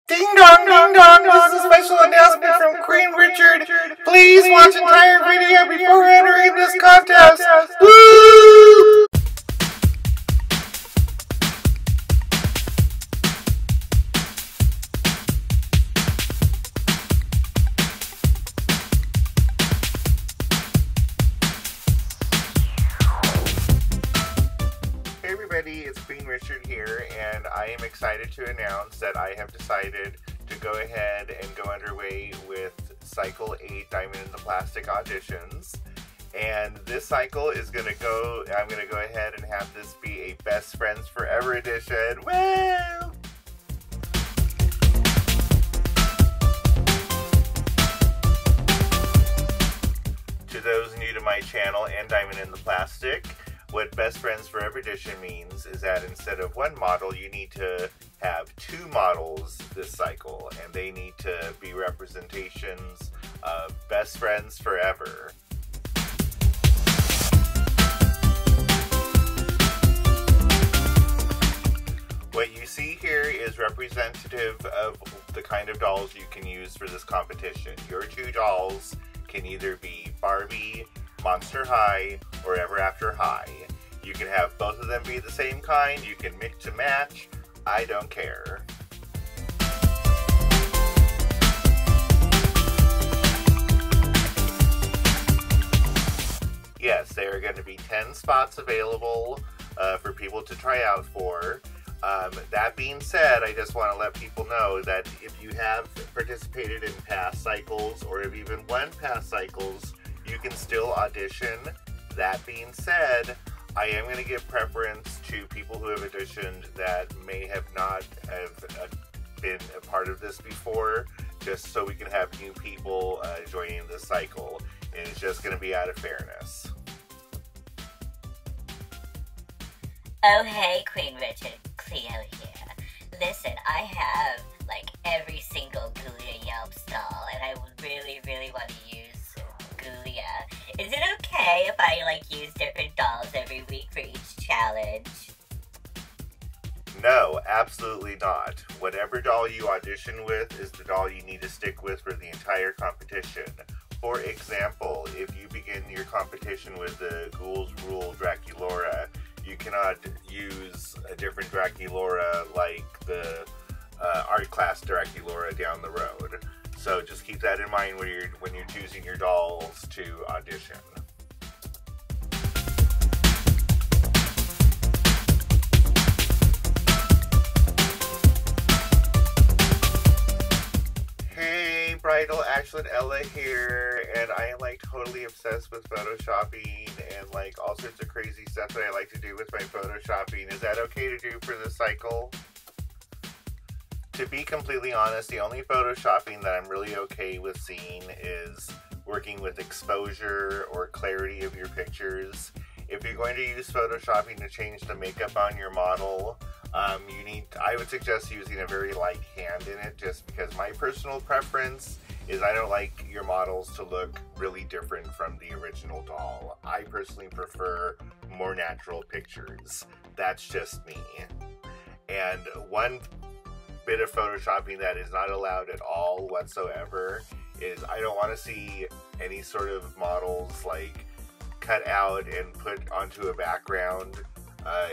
Ding dong, this is a special announcement from Queen Richard. Please watch entire video before entering this contest. Woo! Hey everybody, it's Queen Richard here, and I am excited to announce that I have decided to go ahead and go underway with Cycle 8 Diamond in the Plastic auditions. And this cycle is I'm going to go ahead and have this be a Best Friends Forever edition. Woo! To those new to my channel and Diamond in the Plastic, what Best Friends Forever Edition means is that instead of one model, you need to have two models this cycle, and they need to be representations of Best Friends Forever. What you see here is representative of the kind of dolls you can use for this competition. Your two dolls can either be Barbie, Monster High, or Ever After High. You can have both of them be the same kind, you can mix and match, I don't care. Yes, there are going to be 10 spots available for people to try out for. That being said, I just want to let people know that if you have participated in past cycles or have even won past cycles, you can still audition. That being said, I am going to give preference to people who have auditioned that may have not been a part of this before, just so we can have new people joining this cycle, and it's just going to be out of fairness. Oh hey, Queen Richard, Cleo here. Listen, I have like every single Ghoulia Yelp stall, and I would really want to use Ghoulia. Is it okay if I use different dolls every week for each challenge? No, absolutely not. Whatever doll you audition with is the doll you need to stick with for the entire competition. For example, if you begin your competition with the Ghouls Rule Draculaura, you cannot use a different Draculaura like the art class Draculaura down the road. So just keep that in mind when you're choosing your dolls to audition. Hey, Bridal Ashland Ella here, and I am totally obsessed with photoshopping and all sorts of crazy stuff that I like to do with my photoshopping. Is that okay to do for this cycle? To be completely honest, the only photoshopping that I'm really okay with seeing is working with exposure or clarity of your pictures. If you're going to use photoshopping to change the makeup on your model, I would suggest using a very light hand in it, just because my personal preference is I don't like your models to look really different from the original doll. I personally prefer more natural pictures. That's just me. And one bit of photoshopping that is not allowed at all whatsoever is I don't want to see any sort of models cut out and put onto a background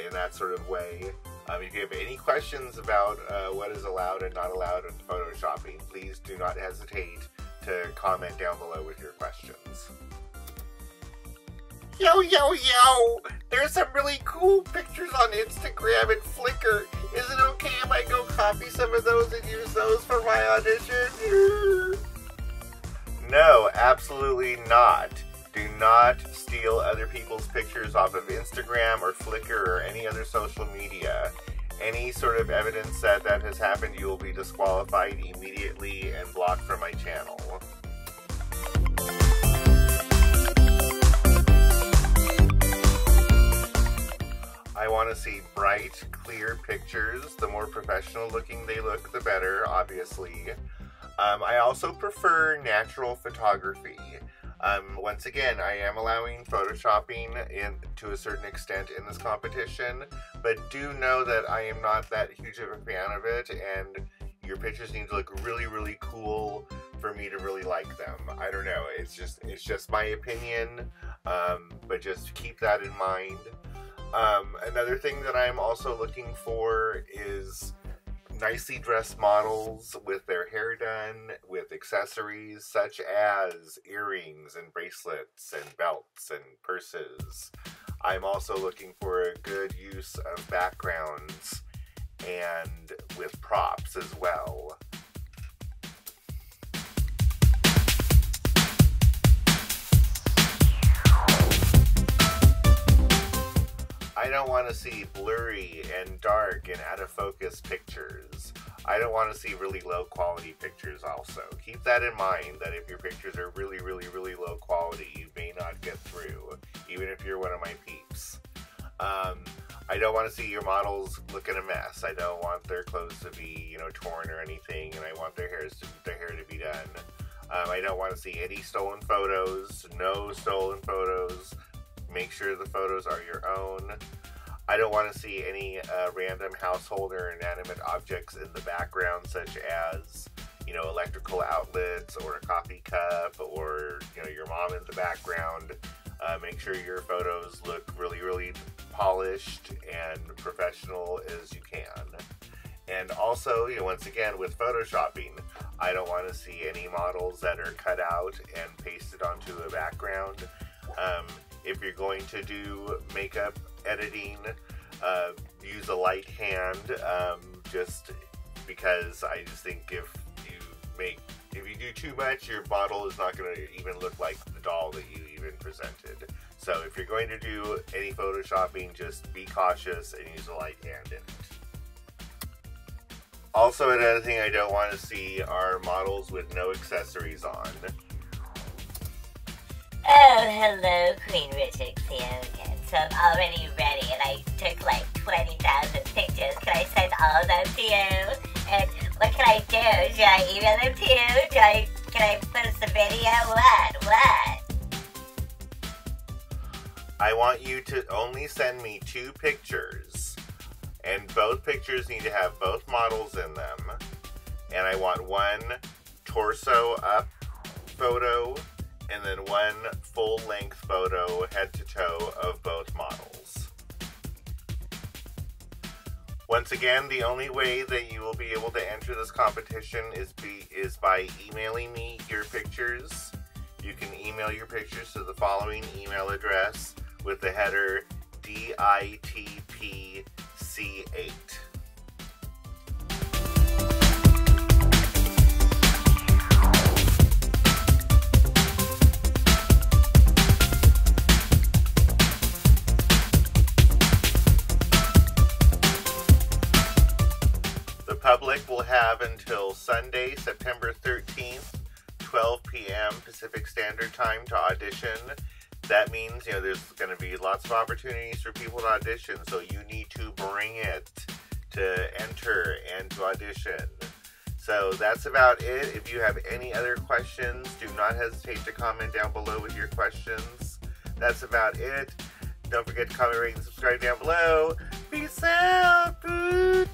in that sort of way. If you have any questions about what is allowed and not allowed in photoshopping, please do not hesitate to comment down below with your questions. Yo! There's some really cool pictures on Instagram and Flickr. Is it okay if I go copy some of those and use those for my audition? No, absolutely not. Do not steal other people's pictures off of Instagram or Flickr or any other social media. Any sort of evidence that has happened, you will be disqualified immediately and blocked from my channel. I want to see bright, clear pictures. The more professional looking they look, the better, obviously. I also prefer natural photography. Once again, I am allowing photoshopping to a certain extent in this competition, but do know that I am not that huge of a fan of it, and your pictures need to look really, really cool for me to really like them. I don't know. It's just my opinion, but just keep that in mind. Another thing that I'm also looking for is nicely dressed models with their hair done, with accessories such as earrings and bracelets and belts and purses. I'm also looking for a good use of backgrounds and with props as well. I don't want to see blurry and dark and out of focus pictures. I don't want to see really low quality pictures also. Keep that in mind, that if your pictures are really, really, really low quality, you may not get through, even if you're one of my peeps. I don't want to see your models looking a mess. I don't want their clothes to be, torn or anything, and I want their hair to be done. I don't want to see any stolen photos, no stolen photos. Make sure the photos are your own. I don't want to see any random household or inanimate objects in the background, such as, electrical outlets or a coffee cup or, your mom in the background. Make sure your photos look really, really polished and professional as you can. And also, once again, with photoshopping, I don't want to see any models that are cut out and pasted onto a background. If you're going to do makeup editing, use a light hand, just because I just think if you do too much, your model is not going to even look like the doll that you even presented. So if you're going to do any photoshopping, just be cautious and use a light hand in it. Also, another thing I don't want to see are models with no accessories on. Oh, hello, Queen Richard Cleo again. So I'm already ready, and I took like 20,000 pictures. Can I send all of them to you? And what can I do? Should I email them to you? Can I post a video? What? I want you to only send me 2 pictures, and both pictures need to have both models in them. And I want one torso up photo, and then one full-length photo head to toe of both models. Once again, the only way that you will be able to enter this competition is by emailing me your pictures. You can email your pictures to the following email address with the header DITP C7. The public will have until Sunday, September 13th, 12 p.m. Pacific Standard Time to audition. That means, there's going to be lots of opportunities for people to audition, so you need to bring it to enter and to audition. So that's about it. If you have any other questions, do not hesitate to comment down below with your questions. That's about it. Don't forget to comment, rate, and subscribe down below. Peace out, boo!